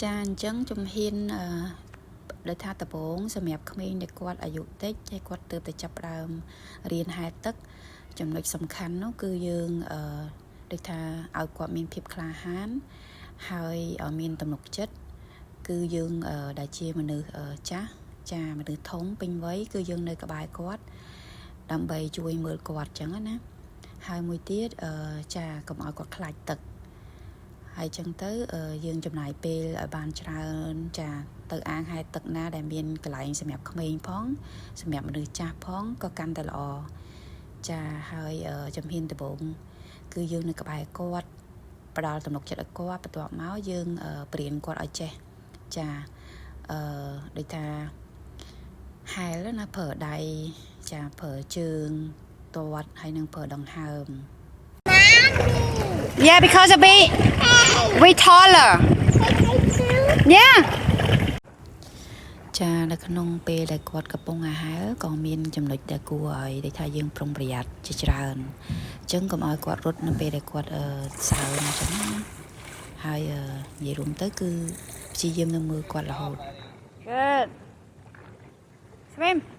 ចាអញ្ចឹងជំហានដោយថាដំបូងសម្រាប់ក្មេងដែលគាត់អាយុតិចហើយគាត់ទើបតែចាប់ផ្ដើមរៀនហែលទឹកចំណុចសំខាន់នោះគឺយើងដូចថាឲ្យគាត់មានភាពក្លាហានហើយឲ្យមានទំនុកចិត្តគឺយើងដែលជាមនុស្សចាមនុស្សធំពេញវ័យគឺយើងនៅក្បែរគាត់ដើម្បីជួយមើលគាត់អញ្ចឹងណាហើយមួយទៀតចាកុំឲ្យគាត់ខ្លាចទឹកហើយចឹងទៅយើងចំណាយពេលឲ្យបានច្រើនចាទៅអាងហែលទឹកណាដែលមានកន្លែងសម្រាប់ក្មេងផងសម្រាប់មនុស្សចាស់ផងក៏កាន់តែល្អចាហើយជំហានដំបូងគឺយើងនៅក្បែរគាត់ផ្ដល់ទំនុកចិត្តឲ្យគាត់បន្ទាប់មកយើងប្រៀនគាត់ឲ្យចេះចាដូចថាហែលណាប្រើដៃចាប្រើជើងទាត់ហើយនឹងប្រើដង្ហើមYeah, because of we taller. Yeah. ចានៅក្នុងពេលដែលគាត់កំពុងអាហារក៏មានចំណុចដែលគួរឲ្យដែលថាយើងប្រុងប្រយ័ត្នជាច្រើនអញ្ចឹងកុំឲ្យគាត់រត់នៅពេលដែលគាត់សើមអញ្ចឹងណាហើយនិយាយរួមទៅគឺព្យាយាមនឹងមើលគាត់រហូត Good. Swim.